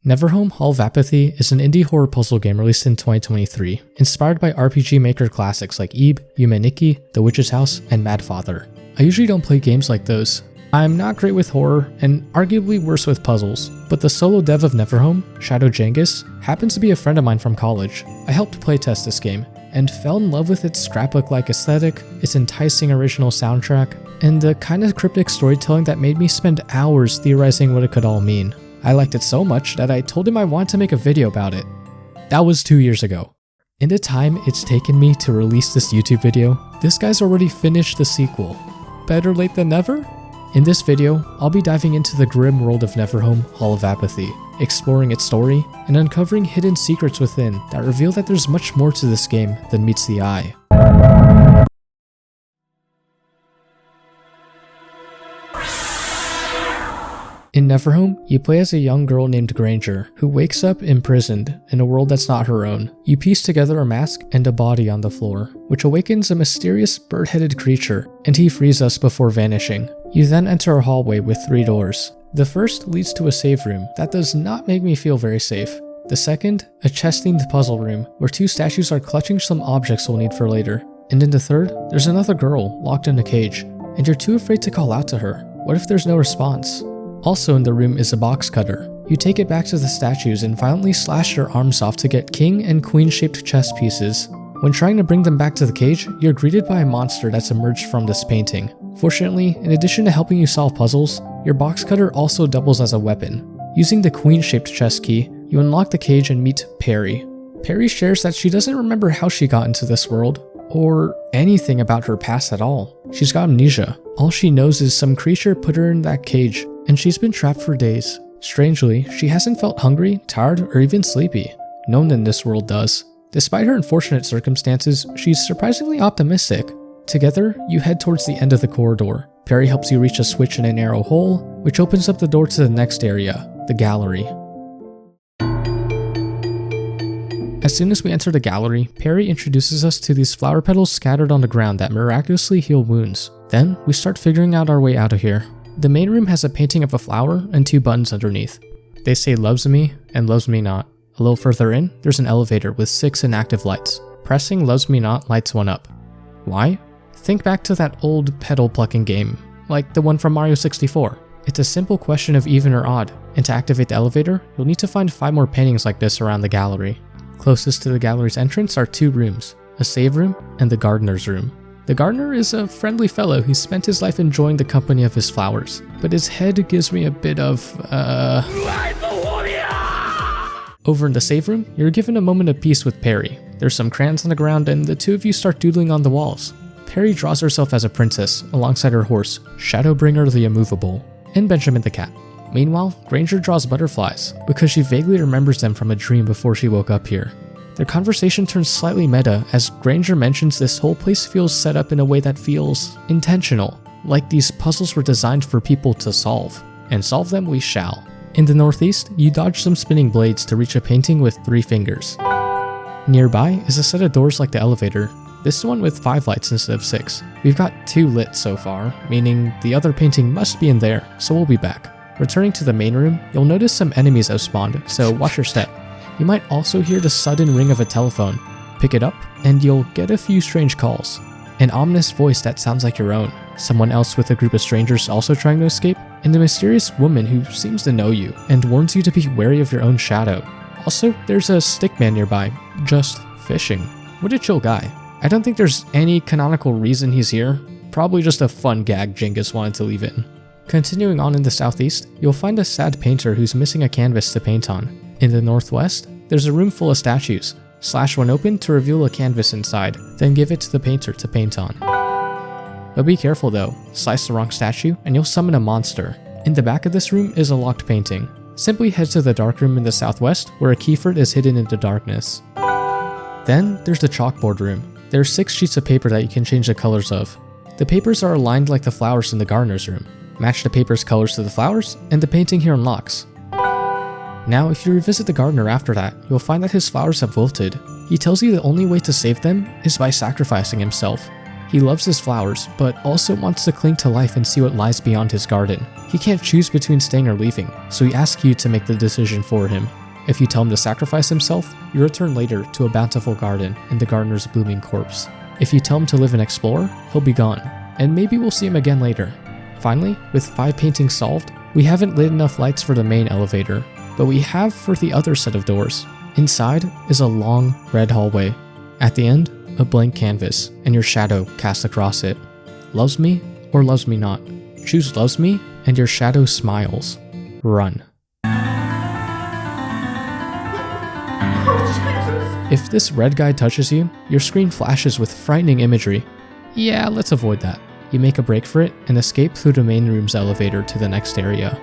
NeverHome Hall of Apathy is an indie horror puzzle game released in 2023, inspired by RPG Maker classics like Ebe, Yume Nikki, The Witch's House, and Mad Father. I usually don't play games like those. I'm not great with horror, and arguably worse with puzzles, but the solo dev of NeverHome, Shadow Jengus, happens to be a friend of mine from college. I helped playtest this game, and fell in love with its scrapbook-like aesthetic, its enticing original soundtrack, and the kind of cryptic storytelling that made me spend hours theorizing what it could all mean. I liked it so much that I told him I wanted to make a video about it. That was 2 years ago. In the time it's taken me to release this YouTube video, this guy's already finished the sequel. Better late than never? In this video, I'll be diving into the grim world of NeverHome Hall of Apathy, exploring its story, and uncovering hidden secrets within that reveal that there's much more to this game than meets the eye. In NeverHome, you play as a young girl named Granger, who wakes up imprisoned in a world that's not her own. You piece together a mask and a body on the floor, which awakens a mysterious bird-headed creature, and he frees us before vanishing. You then enter a hallway with 3 doors. The first leads to a save room that does not make me feel very safe. The second, a chest-themed puzzle room, where 2 statues are clutching some objects we'll need for later. And in the third, there's another girl locked in a cage, and you're too afraid to call out to her. What if there's no response? Also in the room is a box cutter. You take it back to the statues and violently slash your arms off to get king and queen shaped chess pieces. When trying to bring them back to the cage, you're greeted by a monster that's emerged from this painting. Fortunately, in addition to helping you solve puzzles, your box cutter also doubles as a weapon. Using the queen shaped chess key, you unlock the cage and meet Perry. Perry shares that she doesn't remember how she got into this world, or anything about her past at all. She's got amnesia. All she knows is some creature put her in that cage, and she's been trapped for days. Strangely, she hasn't felt hungry, tired, or even sleepy. No one in this world does. Despite her unfortunate circumstances, she's surprisingly optimistic. Together, you head towards the end of the corridor. Perry helps you reach a switch in a narrow hole, which opens up the door to the next area, the gallery. As soon as we enter the gallery, Perry introduces us to these flower petals scattered on the ground that miraculously heal wounds. Then, we start figuring out our way out of here. The main room has a painting of a flower and 2 buttons underneath. They say loves me and loves me not. A little further in, there's an elevator with 6 inactive lights. Pressing loves me not lights one up. Why? Think back to that old petal plucking game, like the one from Mario 64. It's a simple question of even or odd, and to activate the elevator, you'll need to find 5 more paintings like this around the gallery. Closest to the gallery's entrance are 2 rooms, a save room and the gardener's room. The gardener is a friendly fellow who spent his life enjoying the company of his flowers, but his head gives me a bit of, Over in the save room, you're given a moment of peace with Perry. There's some crayons on the ground and the 2 of you start doodling on the walls. Perry draws herself as a princess, alongside her horse, Shadowbringer the Immovable, and Benjamin the cat. Meanwhile, Granger draws butterflies, because she vaguely remembers them from a dream before she woke up here. Their conversation turns slightly meta as Granger mentions this whole place feels set up in a way that feels intentional, like these puzzles were designed for people to solve, and solve them we shall. In the northeast, you dodge some spinning blades to reach a painting with 3 fingers. Nearby is a set of doors like the elevator, this one with 5 lights instead of 6. We've got 2 lit so far, meaning the other painting must be in there, so we'll be back. Returning to the main room, you'll notice some enemies have spawned, so watch your step. You might also hear the sudden ring of a telephone. Pick it up, and you'll get a few strange calls. An ominous voice that sounds like your own, someone else with a group of strangers also trying to escape, and a mysterious woman who seems to know you and warns you to be wary of your own shadow. Also, there's a stickman nearby, just fishing. What a chill guy. I don't think there's any canonical reason he's here, probably just a fun gag Jengus wanted to leave in. Continuing on in the southeast, you'll find a sad painter who's missing a canvas to paint on. In the northwest, there's a room full of statues. Slash one open to reveal a canvas inside, then give it to the painter to paint on. But be careful though, slice the wrong statue and you'll summon a monster. In the back of this room is a locked painting. Simply head to the dark room in the southwest where a key for it is hidden in the darkness. Then there's the chalkboard room. There are 6 sheets of paper that you can change the colors of. The papers are aligned like the flowers in the gardener's room. Match the paper's colors to the flowers, and the painting here unlocks. Now, if you revisit the gardener after that, you'll find that his flowers have wilted. He tells you the only way to save them is by sacrificing himself. He loves his flowers, but also wants to cling to life and see what lies beyond his garden. He can't choose between staying or leaving, so he asks you to make the decision for him. If you tell him to sacrifice himself, you return later to a bountiful garden and the gardener's blooming corpse. If you tell him to live and explore, he'll be gone, and maybe we'll see him again later. Finally, with 5 paintings solved, we haven't lit enough lights for the main elevator, but we have for the other set of doors. Inside is a long, red hallway. At the end, a blank canvas, and your shadow cast across it. Loves me or loves me not. Choose loves me, and your shadow smiles. Run. If this red guy touches you, your screen flashes with frightening imagery. Yeah, let's avoid that. You make a break for it and escape through the main room's elevator to the next area.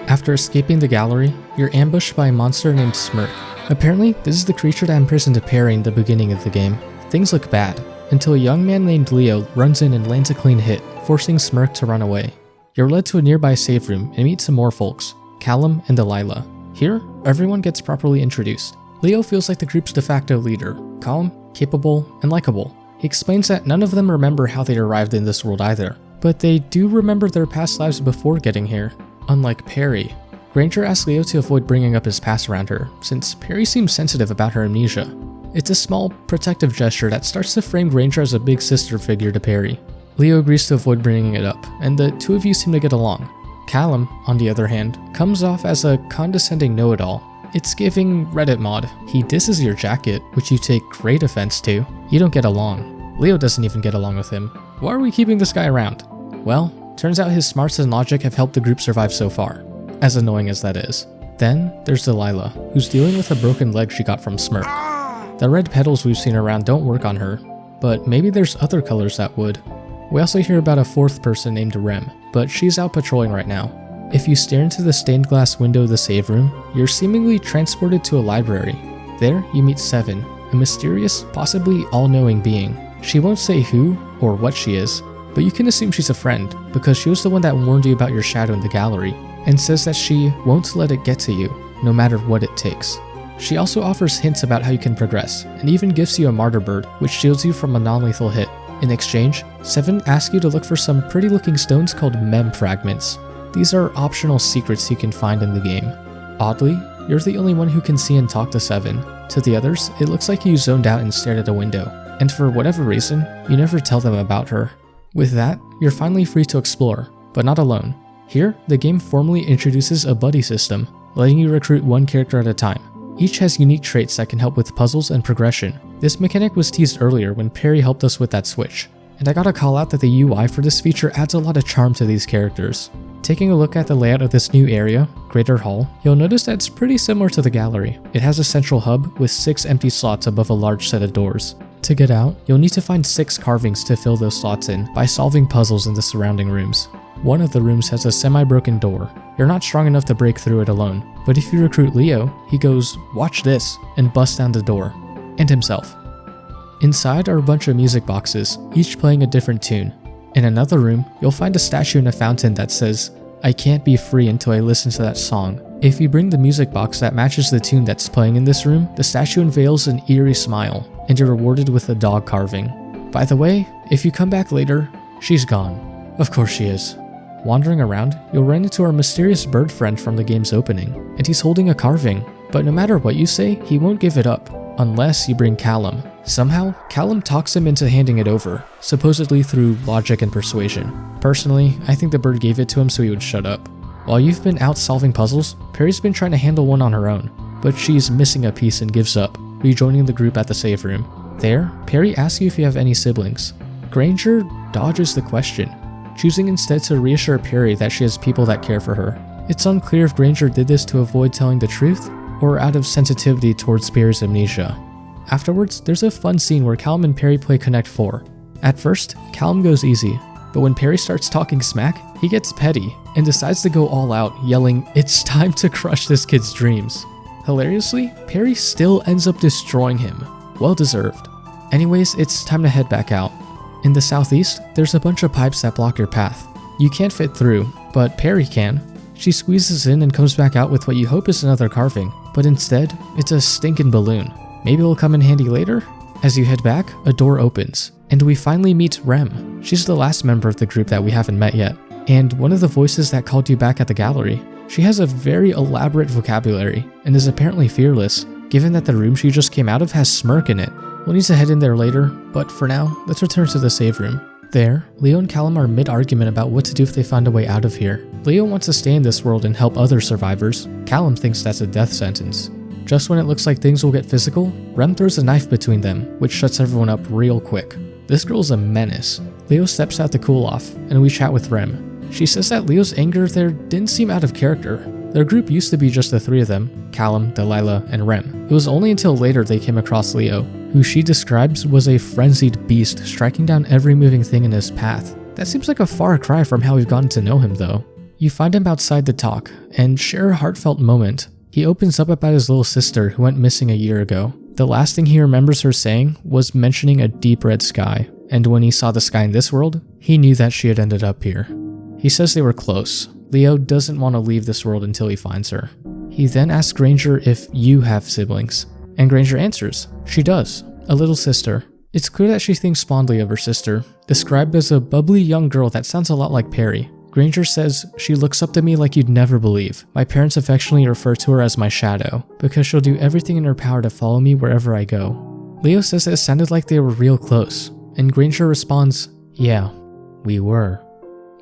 After escaping the gallery, you're ambushed by a monster named Smirk. Apparently, this is the creature that imprisoned Perry in the beginning of the game. Things look bad, until a young man named Leo runs in and lands a clean hit, forcing Smirk to run away. You're led to a nearby save room and meet some more folks, Callum and Delilah. Here, everyone gets properly introduced. Leo feels like the group's de facto leader, calm, capable, and likable. He explains that none of them remember how they arrived in this world either, but they do remember their past lives before getting here, unlike Perry. Granger asks Leo to avoid bringing up his past around her, since Perry seems sensitive about her amnesia. It's a small, protective gesture that starts to frame Granger as a big sister figure to Perry. Leo agrees to avoid bringing it up, and the two of you seem to get along. Callum, on the other hand, comes off as a condescending know-it-all. It's giving Reddit mod. He disses your jacket, which you take great offense to. You don't get along. Leo doesn't even get along with him. Why are we keeping this guy around? Well, turns out his smarts and logic have helped the group survive so far, as annoying as that is. Then, there's Delilah, who's dealing with a broken leg she got from Smirk. The red petals we've seen around don't work on her, but maybe there's other colors that would. We also hear about a 4th person named Rem, but she's out patrolling right now. If you stare into the stained glass window of the save room, you're seemingly transported to a library. There, you meet Seven, a mysterious, possibly all-knowing being. She won't say who or what she is, but you can assume she's a friend, because she was the one that warned you about your shadow in the gallery, and says that she won't let it get to you, no matter what it takes. She also offers hints about how you can progress, and even gives you a martyr bird, which shields you from a non-lethal hit. In exchange, Seven asks you to look for some pretty-looking stones called mem fragments. These are optional secrets you can find in the game. Oddly, you're the only one who can see and talk to Seven. To the others, it looks like you zoned out and stared at a window, and for whatever reason, you never tell them about her. With that, you're finally free to explore, but not alone. Here, the game formally introduces a buddy system, letting you recruit one character at a time. Each has unique traits that can help with puzzles and progression. This mechanic was teased earlier when Perry helped us with that switch, and I gotta call out that the UI for this feature adds a lot of charm to these characters. Taking a look at the layout of this new area, Greater Hall, you'll notice that it's pretty similar to the gallery. It has a central hub with 6 empty slots above a large set of doors. To get out, you'll need to find 6 carvings to fill those slots in by solving puzzles in the surrounding rooms. One of the rooms has a semi-broken door. You're not strong enough to break through it alone, but if you recruit Leo, he goes, "Watch this," and busts down the door. And himself. Inside are a bunch of music boxes, each playing a different tune. In another room, you'll find a statue in a fountain that says, "I can't be free until I listen to that song." If you bring the music box that matches the tune that's playing in this room, the statue unveils an eerie smile, and you're rewarded with a dog carving. By the way, if you come back later, she's gone. Of course she is. Wandering around, you'll run into our mysterious bird friend from the game's opening, and he's holding a carving. But no matter what you say, he won't give it up, unless you bring Callum. Somehow, Callum talks him into handing it over, supposedly through logic and persuasion. Personally, I think the bird gave it to him so he would shut up. While you've been out solving puzzles, Perry's been trying to handle one on her own, but she's missing a piece and gives up, rejoining the group at the save room. There, Perry asks you if you have any siblings. Granger dodges the question, choosing instead to reassure Perry that she has people that care for her. It's unclear if Granger did this to avoid telling the truth, or out of sensitivity towards Perry's amnesia. Afterwards, there's a fun scene where Callum and Perry play Connect 4. At first, Callum goes easy, but when Perry starts talking smack, he gets petty and decides to go all out, yelling, "It's time to crush this kid's dreams." Hilariously, Perry still ends up destroying him. Well deserved. Anyways, it's time to head back out. In the southeast, there's a bunch of pipes that block your path. You can't fit through, but Perry can. She squeezes in and comes back out with what you hope is another carving, but instead, it's a stinking balloon. Maybe it'll come in handy later? As you head back, a door opens, and we finally meet Rem. She's the last member of the group that we haven't met yet, and one of the voices that called you back at the gallery. She has a very elaborate vocabulary, and is apparently fearless, given that the room she just came out of has Smirk in it. We'll need to head in there later, but for now, let's return to the save room. There, Leo and Callum are mid-argument about what to do if they find a way out of here. Leo wants to stay in this world and help other survivors. Callum thinks that's a death sentence. Just when it looks like things will get physical, Rem throws a knife between them, which shuts everyone up real quick. This girl's a menace. Leo steps out to cool off, and we chat with Rem. She says that Leo's anger there didn't seem out of character. Their group used to be just the three of them, Callum, Delilah, and Rem. It was only until later they came across Leo, who she describes was a frenzied beast striking down every moving thing in his path. That seems like a far cry from how we've gotten to know him though. You find him outside to talk, and share a heartfelt moment. He opens up about his little sister who went missing a year ago. The last thing he remembers her saying was mentioning a deep red sky, and when he saw the sky in this world, he knew that she had ended up here. He says they were close. Leo doesn't want to leave this world until he finds her. He then asks Granger if you have siblings, and Granger answers, she does, a little sister. It's clear that she thinks fondly of her sister, described as a bubbly young girl that sounds a lot like Perry. Granger says, she looks up to me like you'd never believe. My parents affectionately refer to her as my shadow, because she'll do everything in her power to follow me wherever I go. Leo says it sounded like they were real close, and Granger responds, yeah, we were.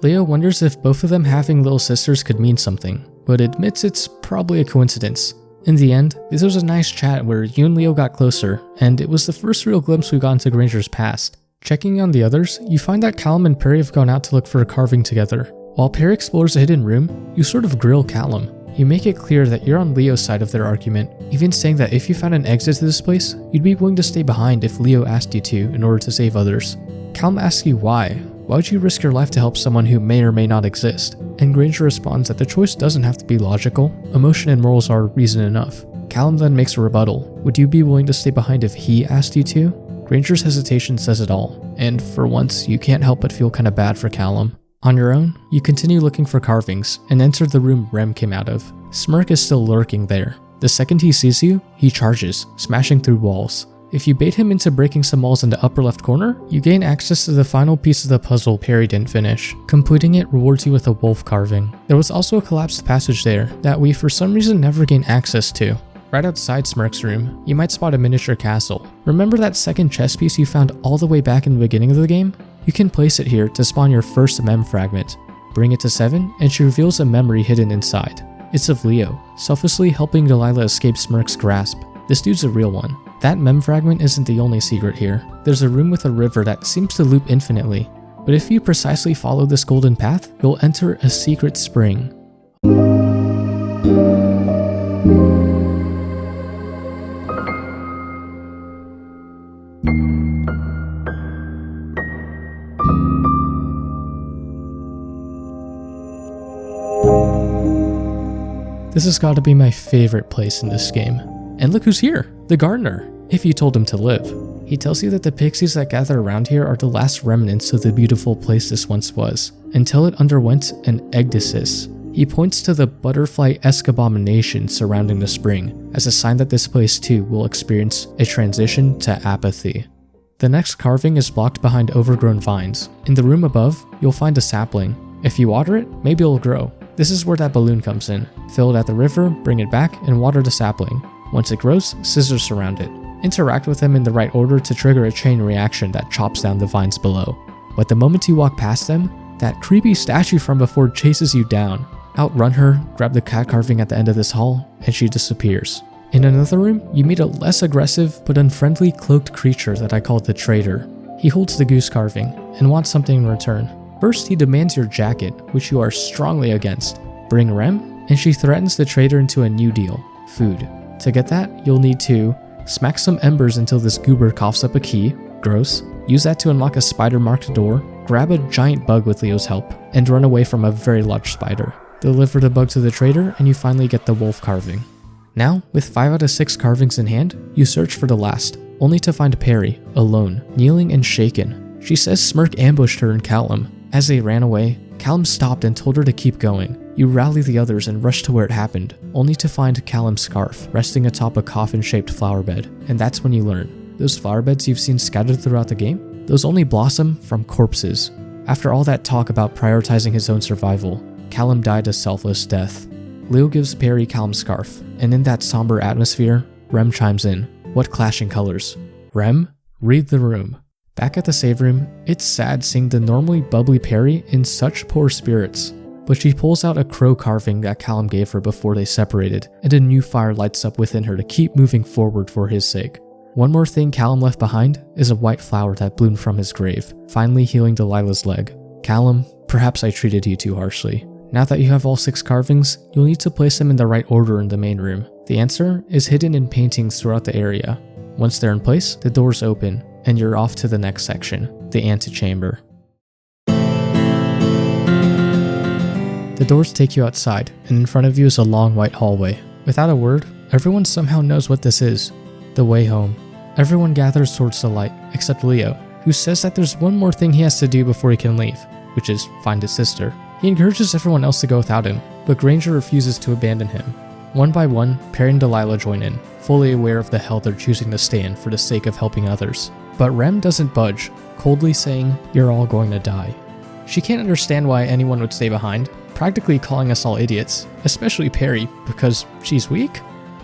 Leo wonders if both of them having little sisters could mean something, but admits it's probably a coincidence. In the end, this was a nice chat where you and Leo got closer, and it was the first real glimpse we got into Granger's past. Checking on the others, you find that Callum and Perry have gone out to look for a carving together. While Perry explores a hidden room, you sort of grill Callum. You make it clear that you're on Leo's side of their argument, even saying that if you found an exit to this place, you'd be willing to stay behind if Leo asked you to in order to save others. Callum asks you why. Why would you risk your life to help someone who may or may not exist? And Granger responds that the choice doesn't have to be logical. Emotion and morals are reason enough. Callum then makes a rebuttal. Would you be willing to stay behind if he asked you to? Granger's hesitation says it all, and for once, you can't help but feel kinda bad for Callum. On your own, you continue looking for carvings and enter the room Rem came out of. Smirk is still lurking there. The second he sees you, he charges, smashing through walls. If you bait him into breaking some walls in the upper left corner, you gain access to the final piece of the puzzle Perry didn't finish. Completing it rewards you with a wolf carving. There was also a collapsed passage there that we for some reason never gained access to. Right outside Smirk's room, you might spot a miniature castle. Remember that second chess piece you found all the way back in the beginning of the game? You can place it here to spawn your first mem fragment. Bring it to 7 and she reveals a memory hidden inside. It's of Leo, selflessly helping Delilah escape Smirk's grasp. This dude's a real one. That mem fragment isn't the only secret here. There's a room with a river that seems to loop infinitely, but if you precisely follow this golden path, you'll enter a secret spring. This has got to be my favorite place in this game. And look who's here, the gardener, if you told him to live. He tells you that the pixies that gather around here are the last remnants of the beautiful place this once was, until it underwent an ecdysis. He points to the butterfly-esque abomination surrounding the spring as a sign that this place too will experience a transition to apathy. The next carving is blocked behind overgrown vines. In the room above, you'll find a sapling. If you water it, maybe it'll grow. This is where that balloon comes in. Fill it at the river, bring it back, and water the sapling. Once it grows, scissors surround it. Interact with them in the right order to trigger a chain reaction that chops down the vines below. But the moment you walk past them, that creepy statue from before chases you down. Outrun her, grab the cat carving at the end of this hall, and she disappears. In another room, you meet a less aggressive but unfriendly cloaked creature that I call the traitor. He holds the goose carving and wants something in return. First, he demands your jacket, which you are strongly against. Bring Rem, and she threatens the traitor into a new deal, food. To get that, you'll need to smack some embers until this goober coughs up a key, gross, use that to unlock a spider-marked door, grab a giant bug with Leo's help, and run away from a very large spider. Deliver the bug to the traitor, and you finally get the wolf carving. Now, with 5 out of 6 carvings in hand, you search for the last, only to find Perry, alone, kneeling and shaken. She says Smirk ambushed her and Callum. As they ran away, Callum stopped and told her to keep going. You rally the others and rush to where it happened, only to find Callum's scarf resting atop a coffin-shaped flower bed, and that's when you learn. Those flower beds you've seen scattered throughout the game? Those only blossom from corpses. After all that talk about prioritizing his own survival, Callum died a selfless death. Leo gives Perry Callum's scarf, and in that somber atmosphere, Rem chimes in. What clashing colors. Rem, read the room. Back at the save room, it's sad seeing the normally bubbly Perry in such poor spirits. But she pulls out a crow carving that Callum gave her before they separated, and a new fire lights up within her to keep moving forward for his sake. One more thing Callum left behind is a white flower that bloomed from his grave, finally healing Delilah's leg. Callum, perhaps I treated you too harshly. Now that you have all 6 carvings, you'll need to place them in the right order in the main room. The answer is hidden in paintings throughout the area. Once they're in place, the doors open, and you're off to the next section, the Antechamber. The doors take you outside, and in front of you is a long white hallway. Without a word, everyone somehow knows what this is. The way home. Everyone gathers towards the light, except Leo, who says that there's one more thing he has to do before he can leave, which is find his sister. He encourages everyone else to go without him, but Granger refuses to abandon him. One by one, Perry and Delilah join in, fully aware of the hell they're choosing to stay in for the sake of helping others. But Rem doesn't budge, coldly saying, "You're all going to die." She can't understand why anyone would stay behind, practically calling us all idiots, especially Perry, because she's weak?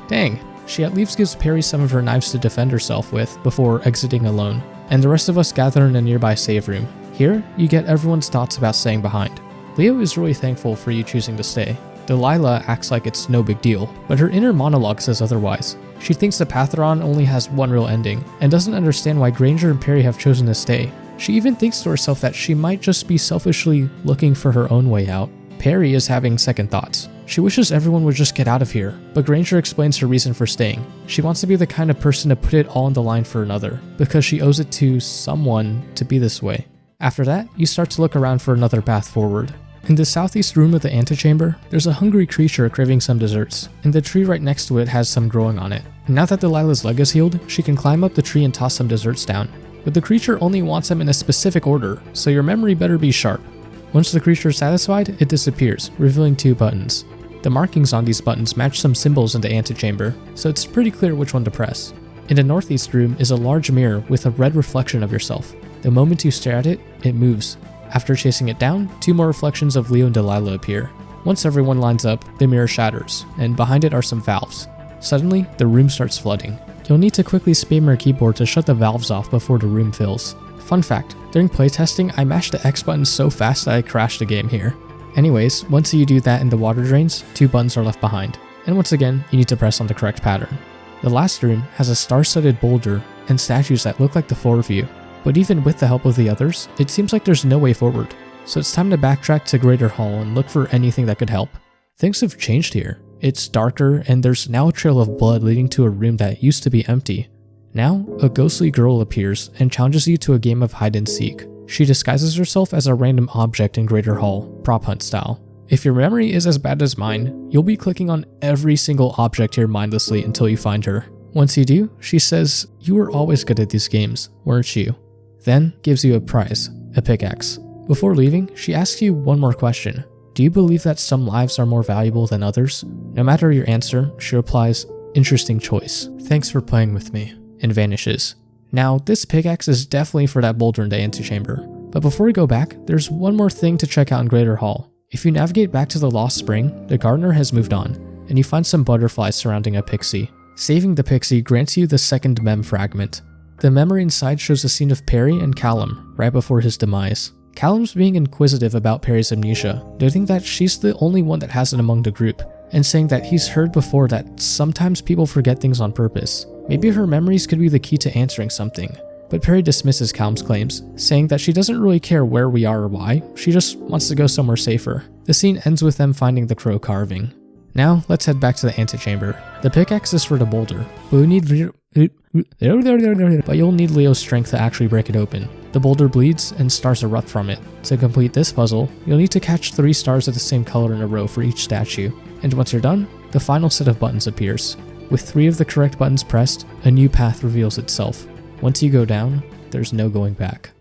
Dang. She at least gives Perry some of her knives to defend herself with before exiting alone, and the rest of us gather in a nearby save room. Here, you get everyone's thoughts about staying behind. Leo is really thankful for you choosing to stay. Delilah acts like it's no big deal, but her inner monologue says otherwise. She thinks the Patheron only has one real ending, and doesn't understand why Granger and Perry have chosen to stay. She even thinks to herself that she might just be selfishly looking for her own way out. Perry is having second thoughts. She wishes everyone would just get out of here, but Granger explains her reason for staying. She wants to be the kind of person to put it all on the line for another, because she owes it to someone to be this way. After that, you start to look around for another path forward. In the southeast room of the antechamber, there's a hungry creature craving some desserts, and the tree right next to it has some growing on it. And now that Delilah's leg is healed, she can climb up the tree and toss some desserts down. But the creature only wants them in a specific order, so your memory better be sharp. Once the creature is satisfied, it disappears, revealing 2 buttons. The markings on these buttons match some symbols in the antechamber, so it's pretty clear which one to press. In the northeast room is a large mirror with a red reflection of yourself. The moment you stare at it, it moves. After chasing it down, 2 more reflections of Leo and Delilah appear. Once everyone lines up, the mirror shatters, and behind it are some valves. Suddenly, the room starts flooding. You'll need to quickly spam your keyboard to shut the valves off before the room fills. Fun fact, during playtesting, I mashed the X button so fast that I crashed the game here. Anyways, once you do that and the water drains, 2 buttons are left behind. And once again, you need to press on the correct pattern. The last room has a star-studded boulder and statues that look like the 4 of you. But even with the help of the others, it seems like there's no way forward. So it's time to backtrack to Greater Hall and look for anything that could help. Things have changed here. It's darker, and there's now a trail of blood leading to a room that used to be empty. Now, a ghostly girl appears and challenges you to a game of hide and seek. She disguises herself as a random object in Greater Hall, prop hunt style. If your memory is as bad as mine, you'll be clicking on every single object here mindlessly until you find her. Once you do, she says, "You were always good at these games, weren't you?" Then gives you a prize, a pickaxe. Before leaving, she asks you one more question. Do you believe that some lives are more valuable than others? No matter your answer, she replies, "Interesting choice. Thanks for playing with me," and vanishes. Now, this pickaxe is definitely for that boulder in the antechamber. But before we go back, there's one more thing to check out in Greater Hall. If you navigate back to the Lost Spring, the gardener has moved on, and you find some butterflies surrounding a pixie. Saving the pixie grants you the second mem fragment. The memory inside shows a scene of Perry and Callum right before his demise. Callum's being inquisitive about Perry's amnesia, noting that she's the only one that has it among the group, and saying that he's heard before that sometimes people forget things on purpose. Maybe her memories could be the key to answering something. But Perry dismisses Callum's claims, saying that she doesn't really care where we are or why, she just wants to go somewhere safer. The scene ends with them finding the crow carving. Now, let's head back to the antechamber. The pickaxe is for the boulder, but you'll need Leo's strength to actually break it open. The boulder bleeds and stars erupt from it. To complete this puzzle, you'll need to catch 3 stars of the same color in a row for each statue. And once you're done, the final set of buttons appears. With 3 of the correct buttons pressed, a new path reveals itself. Once you go down, there's no going back.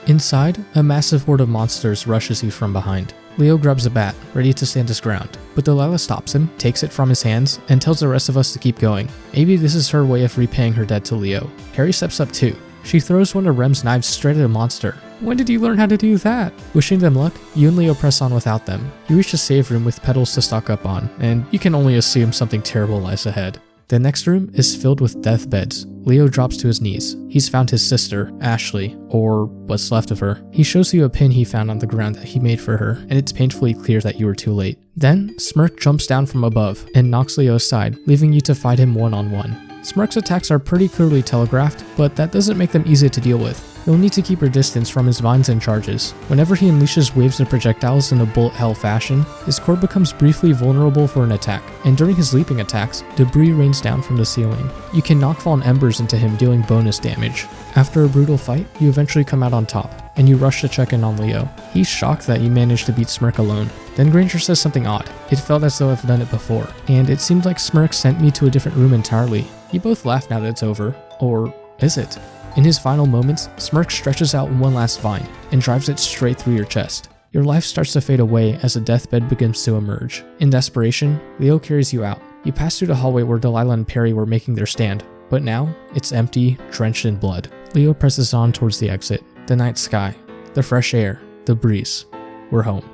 Inside, a massive horde of monsters rushes you from behind. Leo grabs a bat, ready to stand his ground, but Delilah stops him, takes it from his hands, and tells the rest of us to keep going. Maybe this is her way of repaying her debt to Leo. Perry steps up too. She throws one of Rem's knives straight at a monster. When did you learn how to do that? Wishing them luck, you and Leo press on without them. You reach a save room with pedals to stock up on, and you can only assume something terrible lies ahead. The next room is filled with deathbeds. Leo drops to his knees. He's found his sister, Ashley, or what's left of her. He shows you a pin he found on the ground that he made for her, and it's painfully clear that you were too late. Then, Smirk jumps down from above and knocks Leo aside, leaving you to fight him one-on-one. Smirk's attacks are pretty clearly telegraphed, but that doesn't make them easy to deal with. You'll need to keep your distance from his vines and charges. Whenever he unleashes waves of projectiles in a bullet hell fashion, his core becomes briefly vulnerable for an attack, and during his leaping attacks, debris rains down from the ceiling. You can knock fallen embers into him, dealing bonus damage. After a brutal fight, you eventually come out on top, and you rush to check in on Leo. He's shocked that you managed to beat Smirk alone. Then Granger says something odd. It felt as though I've done it before, and it seemed like Smirk sent me to a different room entirely. You both laugh now that it's over, or is it? In his final moments, Smirk stretches out one last vine and drives it straight through your chest. Your life starts to fade away as a deathbed begins to emerge. In desperation, Leo carries you out. You pass through the hallway where Delilah and Perry were making their stand, but now it's empty, drenched in blood. Leo presses on towards the exit. The night sky, the fresh air, the breeze. We're home.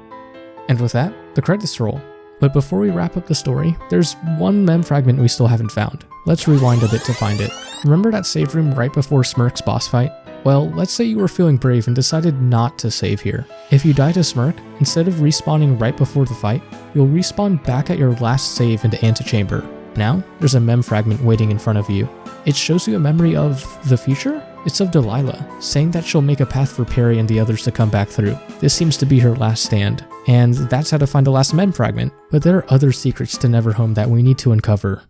And with that, the credits roll. But before we wrap up the story, there's one mem fragment we still haven't found. Let's rewind a bit to find it. Remember that save room right before Smirk's boss fight? Well, let's say you were feeling brave and decided not to save here. If you die to Smirk, instead of respawning right before the fight, you'll respawn back at your last save into Antechamber. Now, there's a mem fragment waiting in front of you. It shows you a memory of the future? It's of Delilah, saying that she'll make a path for Perry and the others to come back through. This seems to be her last stand, and that's how to find the last mem fragment. But there are other secrets to NeverHome that we need to uncover.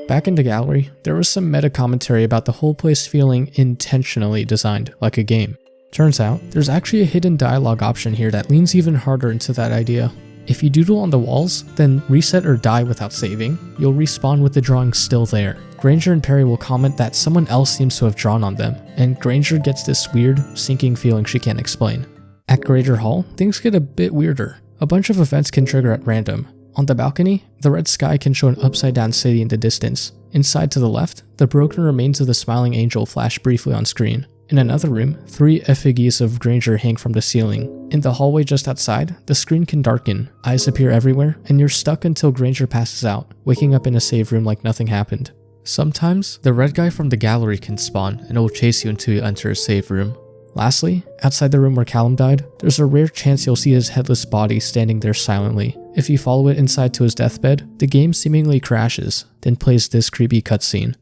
Back in the gallery, there was some meta commentary about the whole place feeling intentionally designed, like a game. Turns out, there's actually a hidden dialogue option here that leans even harder into that idea. If you doodle on the walls, then reset or die without saving, you'll respawn with the drawing still there. Granger and Perry will comment that someone else seems to have drawn on them, and Granger gets this weird, sinking feeling she can't explain. At Greater Hall, things get a bit weirder. A bunch of events can trigger at random. On the balcony, the red sky can show an upside-down city in the distance. Inside to the left, the broken remains of the smiling angel flash briefly on screen. In another room, 3 effigies of Granger hang from the ceiling. In the hallway just outside, the screen can darken, eyes appear everywhere, and you're stuck until Granger passes out, waking up in a save room like nothing happened. Sometimes, the red guy from the gallery can spawn, and it will chase you until you enter a save room. Lastly, outside the room where Callum died, there's a rare chance you'll see his headless body standing there silently. If you follow it inside to his deathbed, the game seemingly crashes, then plays this creepy cutscene.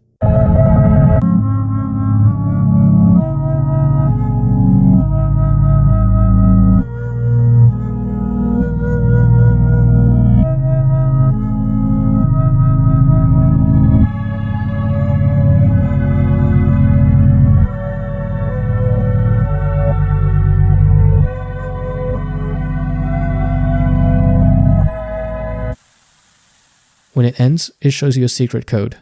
When it ends, it shows you a secret code.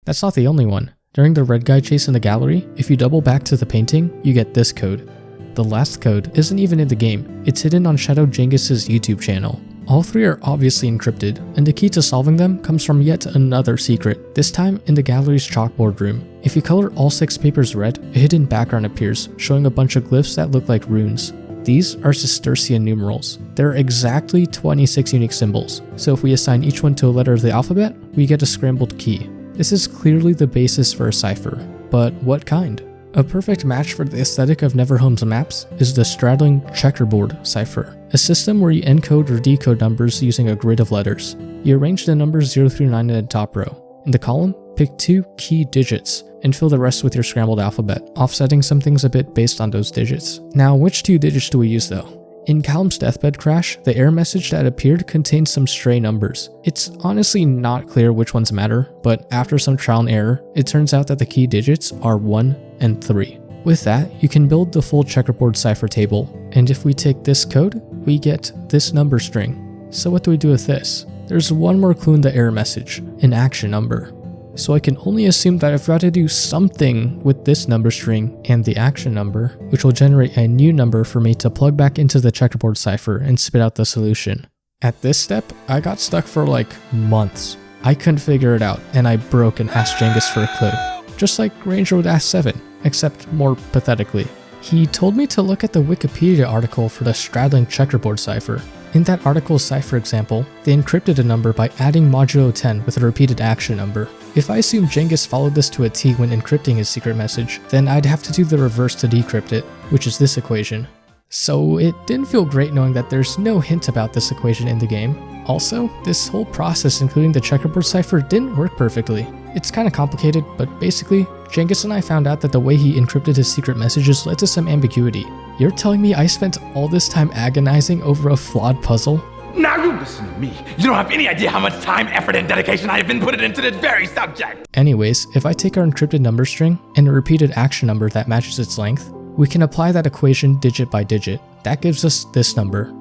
That's not the only one. During the red guy chase in the gallery, if you double back to the painting, you get this code. The last code isn't even in the game, it's hidden on Shadow Jengus's YouTube channel. All 3 are obviously encrypted, and the key to solving them comes from yet another secret, this time in the gallery's chalkboard room. If you color all 6 papers red, a hidden background appears, showing a bunch of glyphs that look like runes. These are Cistercian numerals. There are exactly 26 unique symbols, so if we assign each one to a letter of the alphabet, we get a scrambled key. This is clearly the basis for a cipher, but what kind? A perfect match for the aesthetic of NeverHome's maps is the straddling checkerboard cipher, a system where you encode or decode numbers using a grid of letters. You arrange the numbers 0 through 9 in the top row. In the column, pick 2 key digits and fill the rest with your scrambled alphabet, offsetting some things a bit based on those digits. Now, which 2 digits do we use though? In Callum's deathbed crash, the error message that appeared contained some stray numbers. It's honestly not clear which ones matter, but after some trial and error, it turns out that the key digits are 1 and 3. With that, you can build the full checkerboard cipher table, and if we take this code, we get this number string. So what do we do with this? There's one more clue in the error message, an action number. so I can only assume that I've got to do something with this number string and the action number, which will generate a new number for me to plug back into the checkerboard cipher and spit out the solution. At this step, I got stuck for like months. I couldn't figure it out, and I broke and asked Genghis for a clue, just like Granger would ask Seven, except more pathetically. He told me to look at the Wikipedia article for the straddling checkerboard cipher. In that article's cipher example, they encrypted a number by adding modulo 10 with a repeated action number. If I assume Genghis followed this to a T when encrypting his secret message, then I'd have to do the reverse to decrypt it, which is this equation. So it didn't feel great knowing that there's no hint about this equation in the game. Also, this whole process, including the checkerboard cipher, didn't work perfectly. It's kinda complicated, but basically, Genghis and I found out that the way he encrypted his secret messages led to some ambiguity. You're telling me I spent all this time agonizing over a flawed puzzle? Now you listen to me. You don't have any idea how much time, effort, and dedication I have been putting into this very subject. Anyways, if I take our encrypted number string and a repeated action number that matches its length, we can apply that equation digit by digit. That gives us this number.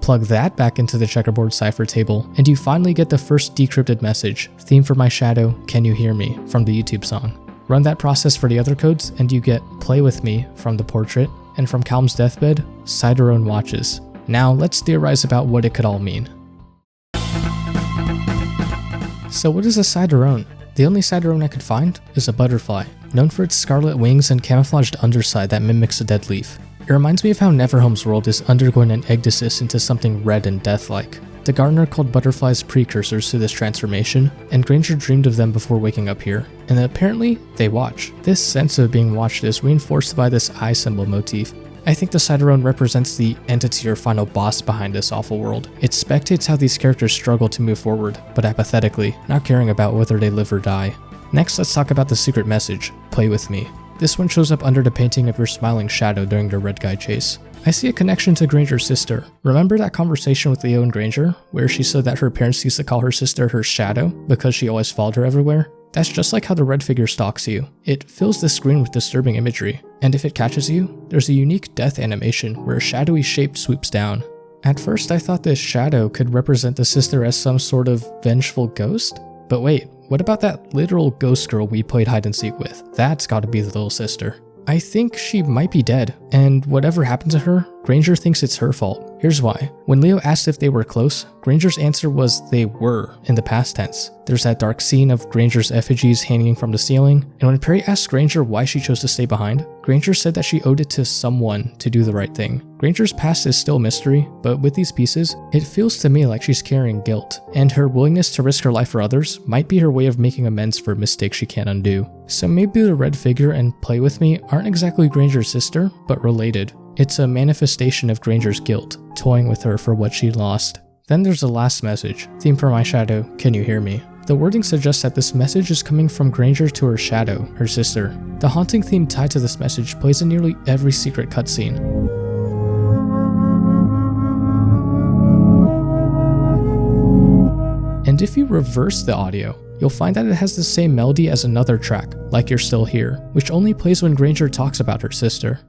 Plug that back into the checkerboard cipher table, and you finally get the first decrypted message, theme for my shadow, can you hear me, from the YouTube song. Run that process for the other codes, and you get play with me from the portrait, and from Calm's deathbed, Ciderone watches. Now let's theorize about what it could all mean. So what is a Ciderone? The only Ciderone I could find is a butterfly, known for its scarlet wings and camouflaged underside that mimics a dead leaf. It reminds me of how NeverHome's world is undergoing an ecdysis into something red and death-like. The gardener called butterflies precursors to this transformation, and Granger dreamed of them before waking up here, and apparently, they watch. This sense of being watched is reinforced by this eye symbol motif. I think the Ciderone represents the entity or final boss behind this awful world. It spectates how these characters struggle to move forward, but apathetically, not caring about whether they live or die. Next, let's talk about the secret message, play with me. This one shows up under the painting of your smiling shadow during the red guy chase. I see a connection to Granger's sister. Remember that conversation with Leo and Granger, where she said that her parents used to call her sister her shadow because she always followed her everywhere? That's just like how the red figure stalks you. It fills the screen with disturbing imagery, and if it catches you, there's a unique death animation where a shadowy shape swoops down. At first I thought this shadow could represent the sister as some sort of vengeful ghost, but wait, what about that literal ghost girl we played hide and seek with? That's gotta be the little sister. I think she might be dead, and whatever happened to her, Granger thinks it's her fault. Here's why. When Leo asked if they were close, Granger's answer was they were, in the past tense. There's that dark scene of Granger's effigies hanging from the ceiling, and when Perry asked Granger why she chose to stay behind, Granger said that she owed it to someone to do the right thing. Granger's past is still mystery, but with these pieces, it feels to me like she's carrying guilt, and her willingness to risk her life for others might be her way of making amends for mistakes she can't undo. So maybe the red figure and play with me aren't exactly Granger's sister, but related. It's a manifestation of Granger's guilt, toying with her for what she lost. Then there's the last message, theme for my shadow, can you hear me? The wording suggests that this message is coming from Granger to her shadow, her sister. The haunting theme tied to this message plays in nearly every secret cutscene. And if you reverse the audio, you'll find that it has the same melody as another track, Like You're Still Here, which only plays when Granger talks about her sister.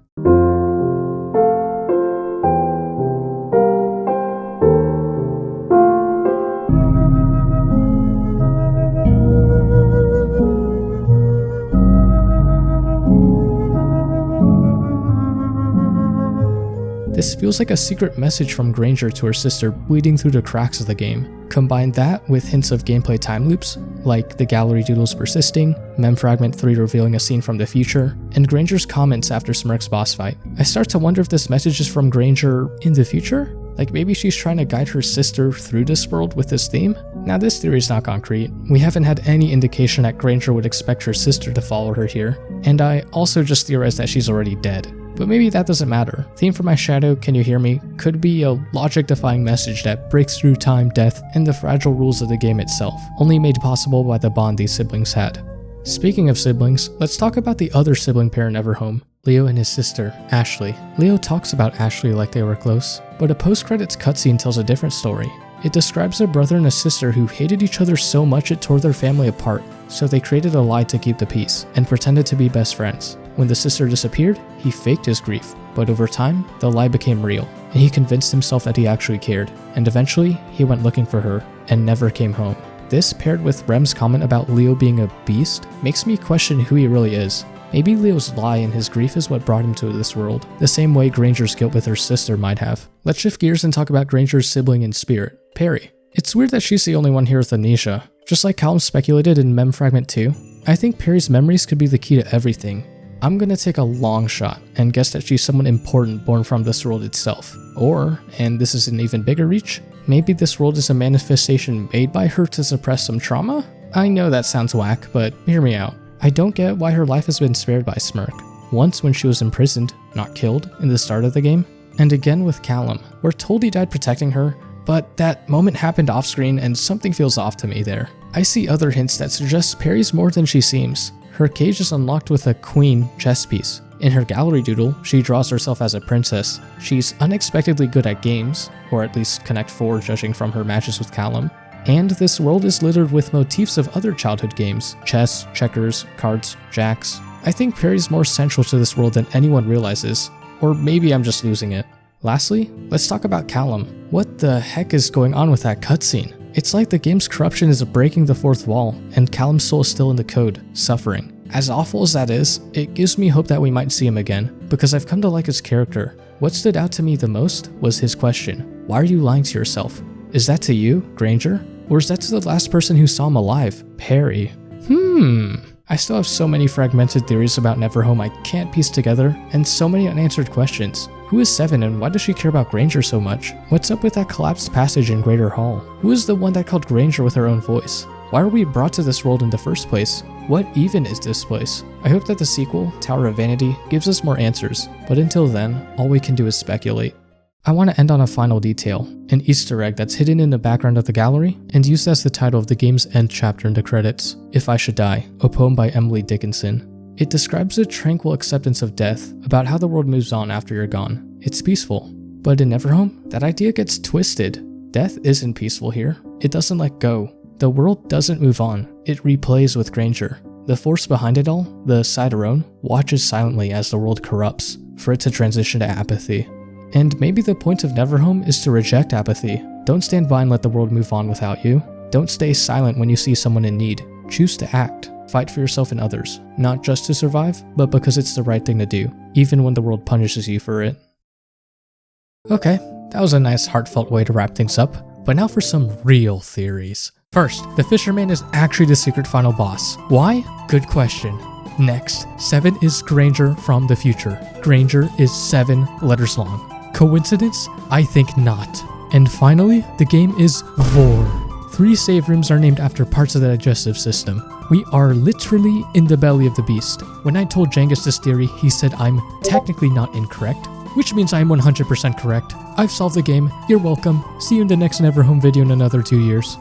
This feels like a secret message from Granger to her sister bleeding through the cracks of the game. Combine that with hints of gameplay time loops, like the gallery doodles persisting, Mem Fragment 3 revealing a scene from the future, and Granger's comments after Smirk's boss fight. I start to wonder if this message is from Granger in the future? Like maybe she's trying to guide her sister through this world with this theme? Now this theory is not concrete. We haven't had any indication that Granger would expect her sister to follow her here, and I also just theorized that she's already dead. But maybe that doesn't matter. Theme for my shadow, can you hear me, could be a logic-defying message that breaks through time, death, and the fragile rules of the game itself, only made possible by the bond these siblings had. Speaking of siblings, let's talk about the other sibling pair in NeverHome, Leo and his sister, Ashley. Leo talks about Ashley like they were close, but a post-credits cutscene tells a different story. It describes a brother and a sister who hated each other so much it tore their family apart, so they created a lie to keep the peace, and pretended to be best friends. When the sister disappeared, he faked his grief, but over time, the lie became real, and he convinced himself that he actually cared, and eventually, he went looking for her, and never came home. This, paired with Rem's comment about Leo being a beast, makes me question who he really is. Maybe Leo's lie and his grief is what brought him to this world, the same way Granger's guilt with her sister might have. Let's shift gears and talk about Granger's sibling in spirit, Perry. It's weird that she's the only one here with amnesia. Just like Callum speculated in Mem Fragment 2, I think Perry's memories could be the key to everything. I'm gonna take a long shot and guess that she's someone important born from this world itself. Or, and this is an even bigger reach, maybe this world is a manifestation made by her to suppress some trauma? I know that sounds whack, but hear me out. I don't get why her life has been spared by Smirk. Once when she was imprisoned, not killed, in the start of the game. And again with Callum. We're told he died protecting her, but that moment happened off screen and something feels off to me there. I see other hints that suggest Perry's more than she seems. Her cage is unlocked with a queen chess piece. In her gallery doodle, she draws herself as a princess. She's unexpectedly good at games, or at least Connect 4 judging from her matches with Callum. And this world is littered with motifs of other childhood games, chess, checkers, cards, jacks. I think Perry's more central to this world than anyone realizes, or maybe I'm just losing it. Lastly, let's talk about Callum. What the heck is going on with that cutscene? It's like the game's corruption is breaking the fourth wall, and Callum's soul is still in the code, suffering. As awful as that is, it gives me hope that we might see him again, because I've come to like his character. What stood out to me the most was his question, why are you lying to yourself? Is that to you, Granger? Or is that to the last person who saw him alive, Perry? I still have so many fragmented theories about NeverHome I can't piece together, and so many unanswered questions. Who is Seven and why does she care about Granger so much? What's up with that collapsed passage in Greater Hall? Who is the one that called Granger with her own voice? Why are we brought to this world in the first place? What even is this place? I hope that the sequel, Tower of Vanity, gives us more answers, but until then, all we can do is speculate. I want to end on a final detail, an Easter egg that's hidden in the background of the gallery and used as the title of the game's end chapter in the credits, If I Should Die, a poem by Emily Dickinson. It describes a tranquil acceptance of death, about how the world moves on after you're gone. It's peaceful. But in NeverHome, that idea gets twisted. Death isn't peaceful here. It doesn't let go. The world doesn't move on. It replays with Granger. The force behind it all, the Siderone, watches silently as the world corrupts, for it to transition to apathy. And maybe the point of NeverHome is to reject apathy. Don't stand by and let the world move on without you. Don't stay silent when you see someone in need. Choose to act. Fight for yourself and others. Not just to survive, but because it's the right thing to do, even when the world punishes you for it. Okay, that was a nice heartfelt way to wrap things up, but now for some real theories. First, the Fisherman is actually the secret final boss. Why? Good question. Next, 7 is Granger from the future. Granger is 7 letters long. Coincidence? I think not. And finally, the game is Vor. 3 save rooms are named after parts of the digestive system. We are literally in the belly of the beast. When I told Jengus this theory, he said I'm technically not incorrect, which means I'm 100% correct. I've solved the game. You're welcome. See you in the next NeverHome video in another 2 years.